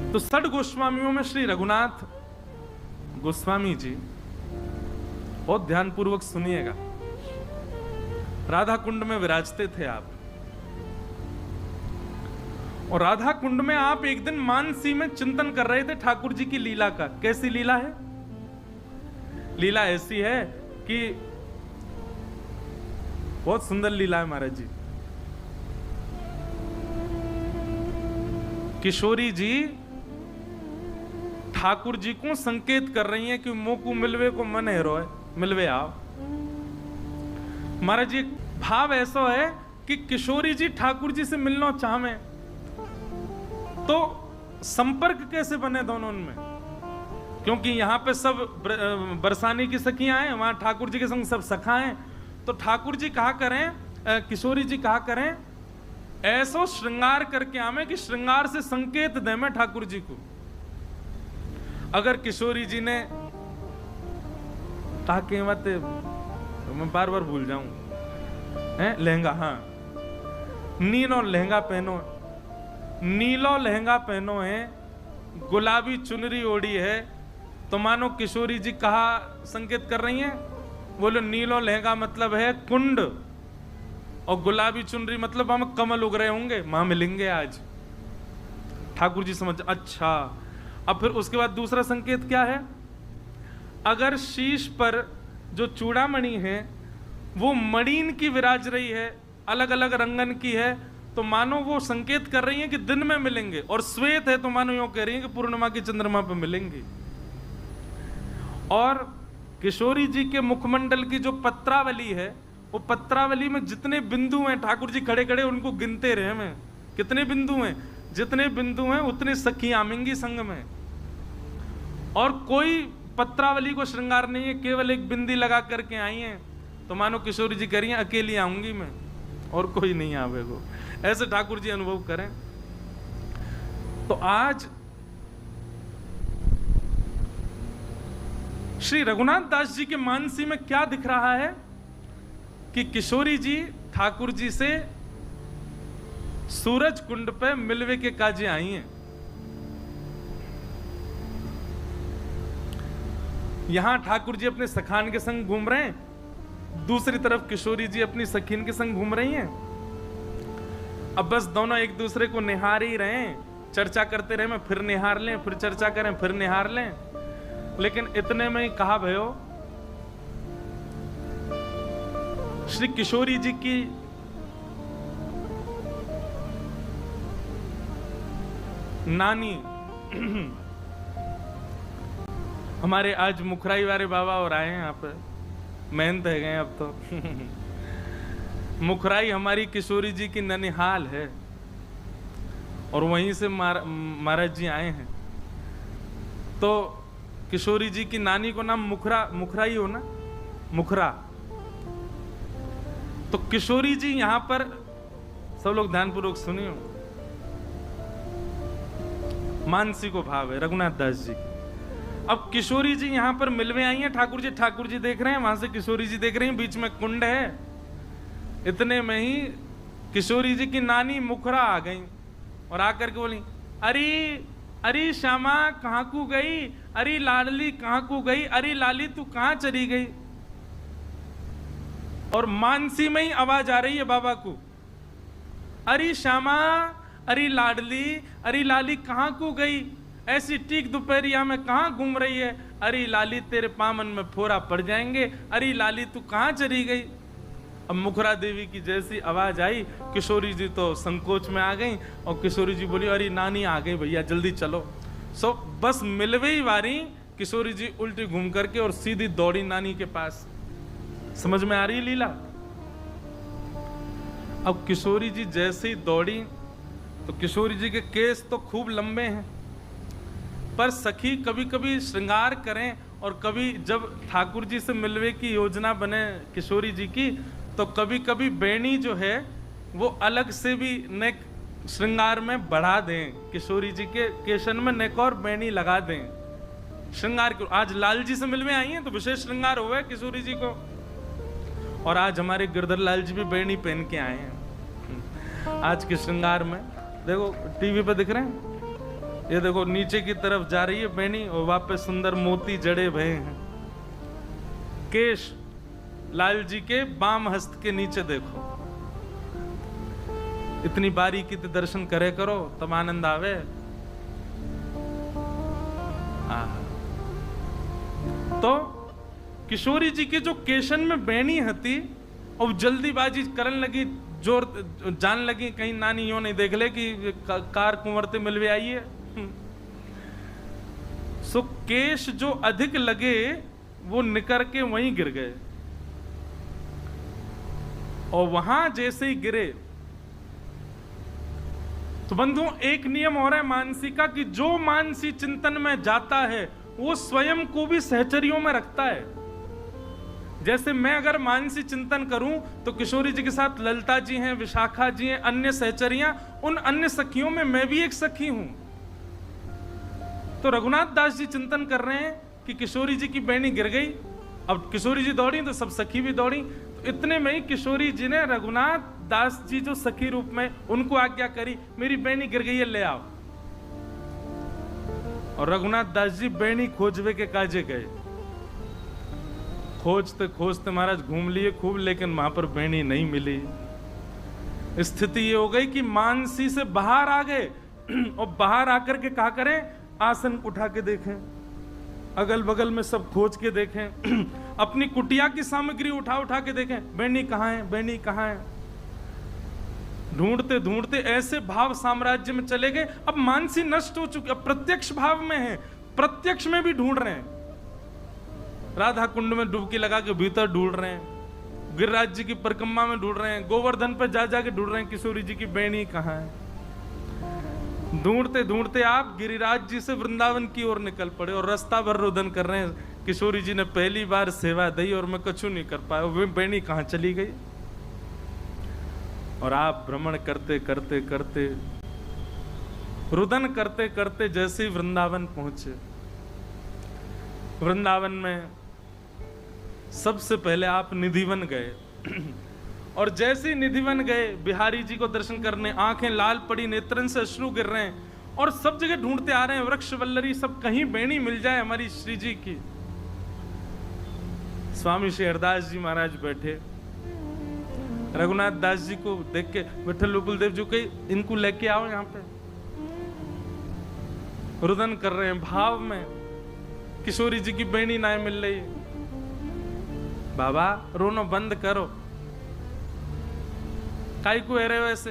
तो षड गोस्वामियों में श्री रघुनाथ गोस्वामी जी, बहुत ध्यानपूर्वक सुनिएगा, राधा कुंड में विराजते थे आप, और राधा कुंड में आप एक दिन मानसी में चिंतन कर रहे थे ठाकुर जी की लीला का। कैसी लीला है? लीला ऐसी है कि बहुत सुंदर लीला है महाराज जी। किशोरी जी ठाकुर जी को संकेत कर रही हैं कि मोकू मिलवे को मन है रोए, मिलवे आओ। महाराज जी भाव ऐसा है कि किशोरी जी ठाकुर जी से मिलना चाहे, तो संपर्क कैसे बने दोनों में? क्योंकि यहां पे सब बरसाने की सखियां हैं, वहां ठाकुर जी के संग सब सखा हैं। तो ठाकुर जी कहा करें, किशोरी जी कहा करें, ऐसो श्रृंगार करके आवे कि श्रृंगार से संकेत दे मैं ठाकुर जी को। अगर किशोरी जी ने ताकि मत, मैं बार बार भूल जाऊं, लहंगा, हाँ, नीलो लहंगा पहनो, नीलो लहंगा पहनो है, गुलाबी चुनरी ओढ़ी है, तो मानो किशोरी जी कहा संकेत कर रही हैं, बोलो नीलो लहंगा मतलब है कुंड, और गुलाबी चुनरी मतलब हम कमल उग रहे होंगे, वहां मिलेंगे आज। ठाकुर जी समझ, अच्छा। अब फिर उसके बाद दूसरा संकेत क्या है? अगर शीश पर जो चूड़ामणि है वो मणिन की विराज रही है, अलग अलग रंगन की है, तो मानो वो संकेत कर रही है कि दिन में मिलेंगे, और श्वेत है तो मानो यूं कह रही है कि पूर्णिमा की चंद्रमा पर मिलेंगे। और किशोरी जी के मुखमंडल की जो पत्रावली है, वो पत्रावली में जितने बिंदु हैं, ठाकुर जी खड़े खड़े उनको गिनते रहे में, कितने बिंदु हैं, जितने बिंदु हैं उतने सखी आमेंगी संग में। और कोई पत्रावली को श्रृंगार नहीं है, केवल एक बिंदी लगा करके आई हैं, तो मानो किशोरी जी कह रही हैं अकेली आऊंगी मैं, और कोई नहीं आवेगो। ऐसे ठाकुर जी अनुभव करें। तो आज श्री रघुनाथ दास जी के मानसी में क्या दिख रहा है कि किशोरी जी ठाकुर जी से सूरज कुंड पे मिलवे के काजे आई हैं। यहां ठाकुर जी अपने सखान के संग घूम रहे हैं, दूसरी तरफ किशोरी जी अपनी सखीन के संग घूम रही हैं। अब बस दोनों एक दूसरे को निहार ही रहे हैं, चर्चा करते रहे, मैं फिर निहार लें, फिर चर्चा करें, फिर निहार लें। लेकिन इतने में ही कहा भयो श्री किशोरी जी की नानी हमारे आज मुखराई वाले बाबा और आए हैं यहाँ पे, मेहनत है गए अब तो मुखराई हमारी किशोरी जी की ननिहाल है, और वहीं से महाराज जी आए हैं। तो किशोरी जी की नानी को नाम मुखराई हो ना, मुखरा। तो किशोरी जी यहां पर, सब लोग ध्यानपूर्वक सुनिए, मानसी को भाव है रघुनाथ दास जी। अब किशोरी जी यहां पर मिलवे आई हैं, ठाकुर जी देख रहे हैं, वहां से किशोरी जी देख रही हैं, बीच में कुंड है। इतने में ही किशोरी जी की नानी मुखरा आ गई और आकर के बोली, अरे श्यामा कहाँ को गई, अरे लाडली कहाँ को गई, अरे लाली तू कहाँ चली गई। और मानसी में ही आवाज आ रही है बाबा को, अरे श्यामा, अरे लाडली, अरे लाली कहाँ को गई, ऐसी टीक दोपहरिया में कहाँ घूम रही है, अरे लाली तेरे पामन में फोरा पड़ जाएंगे, अरे लाली तू कहाँ चली गई। अब मुखरा देवी की जैसी आवाज आई, किशोरी जी तो संकोच में आ गई, और किशोरी जी बोली, अरे नानी आ गई भैया जल्दी चलो। सो बस मिलवे ही वारी किशोरी जी उल्टी घूम करके और सीधी दौड़ी नानी के पास। समझ में आ रही लीला? अब किशोरी जी जैसे ही दौड़ी, तो किशोरी जी के केस तो खूब लंबे हैं, पर सखी कभी कभी श्रृंगार करें और कभी जब ठाकुर जी से मिलवे की योजना बने किशोरी जी की, तो कभी कभी बेणी जो है वो अलग से भी नेक श्रृंगार में बढ़ा दें, किशोरी जी के केशन में नेक और बेणी लगा दें श्रृंगार को। आज लाल जी से मिलवे आई हैं तो विशेष श्रृंगार हुआ है किशोरी जी को, और आज हमारे गिरधर लाल जी भी बेणी पहन के आए हैं आज के श्रृंगार में। देखो टीवी पे दिख रहे हैं, ये देखो नीचे की तरफ जा रही है बेनी और वहां पे सुंदर मोती जड़े भये हैं। केश लाल जी के बाम हस्त के नीचे देखो, इतनी बारीकी से दर्शन करे करो तब आनंद आवे। तो किशोरी जी के जो केशन में बेनी हती और जल्दीबाजी करन लगी, जोर जान लगी कहीं नानी यो नहीं देख ले कि कार कुंवरते मिलवे आई है। सो केश जो अधिक लगे वो निकर के वहीं गिर गए, और वहां जैसे ही गिरे तो बंधुओं एक नियम हो रहा है मानसी का कि जो मानसी चिंतन में जाता है वो स्वयं को भी सहचरियों में रखता है। जैसे मैं अगर मानसी चिंतन करूं तो किशोरी जी के साथ ललिता जी हैं, विशाखा जी हैं, अन्य सहचरियां, उन अन्य सखियों में मैं भी एक सखी हूं। तो रघुनाथ दास जी चिंतन कर रहे हैं कि किशोरी जी की बेनी गिर गई, अब किशोरी जी दौड़ी तो सब सखी भी दौड़ी। तो इतने में ही किशोरी जी ने रघुनाथ दास जी जो सखी रूप में उनको आज्ञा करी, मेरी बेनी गिर गई है ले आओ। और रघुनाथ दास जी बेनी खोजवे के काजे गए। खोजते खोजते महाराज घूम लिए खूब, लेकिन वहां पर बेनी नहीं मिली। स्थिति ये हो गई कि मानसी से बाहर आ गए और बाहर आकर के कहा करें, आसन उठा के देखें, अगल बगल में सब खोज के देखें, अपनी कुटिया की सामग्री उठा उठा के देखें, बेनी कहाँ है, बेनी कहाँ है। ढूंढते ढूंढते ऐसे भाव साम्राज्य में चले गए। अब मानसी नष्ट हो चुकी, अब प्रत्यक्ष भाव में है, प्रत्यक्ष में भी ढूंढ रहे हैं। राधा कुंड में डुबकी लगा के भीतर ढूंढ रहे हैं, गिरिराज जी की परिक्रमा में ढूंढ रहे हैं, गोवर्धन पर जा जाके ढूंढ रहे हैं किशोरी जी की बेनी कहाँ है। ढूंढते ढूंढते आप गिरिराज जी से वृंदावन की ओर निकल पड़े और रास्ता भर रोदन कर रहे हैं, किशोरी जी ने पहली बार सेवा दी और मैं कछु नहीं कर पाया, वे बेनी कहाँ चली गई। और आप भ्रमण करते करते करते, रुदन करते करते जैसे ही वृंदावन पहुंचे, वृंदावन में सबसे पहले आप निधिवन गए। और जैसे ही निधिवन गए, बिहारी जी को दर्शन करने, आंखें लाल पड़ी, नेत्रन से अश्रु गिर रहे हैं और सब जगह ढूंढते आ रहे हैं, वृक्ष वल्लरी सब, कहीं बेणी मिल जाए हमारी श्री जी की। स्वामी श्री हरदास जी महाराज बैठे, रघुनाथ दास जी को देख के विठल विपुल देव जी कही, इनको लेके आओ यहाँ पे। रुदन कर रहे हैं भाव में, किशोरी जी की बेणी ना मिल रही। बाबा रोनो बंद करो, काई को रहे हो ऐसे।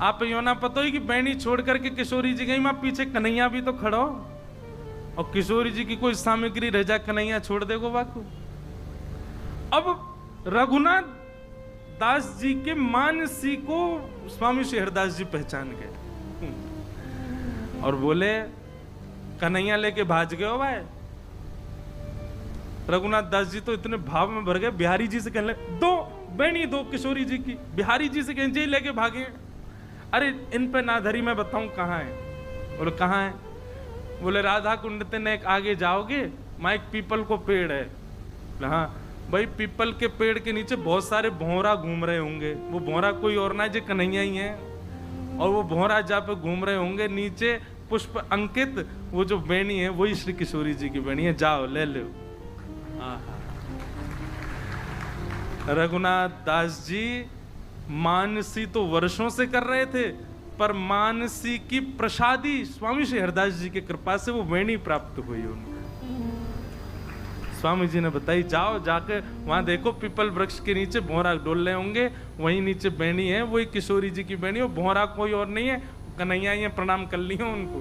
आप यो ना पता ही कि बेणी छोड़ करके किशोरी जी गई, मां पीछे कन्हैया भी तो खड़ो, और किशोरी जी की कोई सामग्री रह जा, कन्हैया छोड़ देगो बाकू। अब रघुनाथ दास जी के मानसी को स्वामी श्री हरदास जी पहचान गए और बोले, कन्हैया लेके भाज गए हो भाई। रघुनाथ दास जी तो इतने भाव में भर गए, बिहारी जी से कहने लगे, दो बेणी दो किशोरी जी की। बिहारी जी से कहें जी लेके भागे। अरे इन पे ना धरी, मैं बताऊं कहाँ है। बोले कहाँ है? बोले राधा कुंड ते आगे जाओगे, वहां एक पीपल को पेड़ है। हाँ भाई, पीपल के पेड़ के नीचे बहुत सारे भौरा घूम रहे होंगे, वो भौरा कोई और ना, जो कन्हैया ही है। और वो भौरा जहाँ पे घूम रहे होंगे, नीचे पुष्प अंकित वो जो बेणी है वही श्री किशोरी जी की बेणी है, जाओ ले लो। रघुनाथ दास जी मानसी तो वर्षों से कर रहे थे, पर मानसी की प्रसादी स्वामी श्री हरदास जी की कृपा से वो बेणी प्राप्त हुई उनको। स्वामी जी ने बताई, जाओ जाकर वहां देखो पीपल वृक्ष के नीचे भौरा डोल रहे होंगे, वहीं नीचे बेणी है, वही किशोरी जी की बेणी, वो भौरा कोई और नहीं है, कन्हैया ही प्रणाम कर लियो उनको।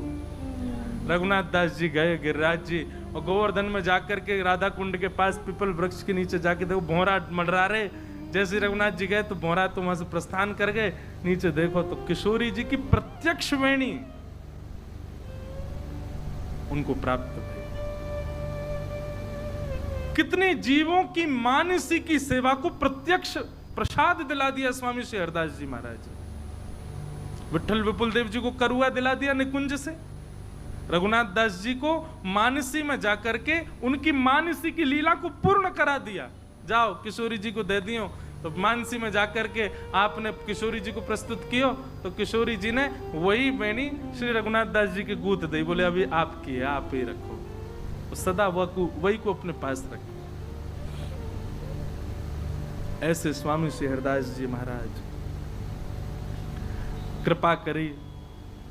रघुनाथ दास जी गए गिरिराज जी, और गोवर्धन में जाकर के राधा कुंड के पास पीपल वृक्ष के नीचे जाके देखो भौरा मंडरा रहे। जैसे रघुनाथ जी गए तो भौरा तो वहां से प्रस्थान कर गए, नीचे देखो तो किशोरी जी की प्रत्यक्ष वेणी उनको प्राप्त हुई। कितने जीवों की मानसी की सेवा को प्रत्यक्ष प्रसाद दिला दिया स्वामी श्री हरदास जी महाराज। विठल विपुल देव जी को करुआ दिला दिया निकुंज से, रघुनाथ दास जी को मानसी में जाकर के उनकी मानसी की लीला को पूर्ण करा दिया। जाओ किशोरी जी को दे दियो, तो मानसी में जाकर के आपने किशोरी जी को प्रस्तुत कियो, तो किशोरी जी ने वही बेनी श्री रघुनाथ दास जी के गूथ दी, बोले अभी आपकी है, आप ही रखो, तो सदा वही को अपने पास रखो। ऐसे स्वामी श्री हरदास जी महाराज कृपा करी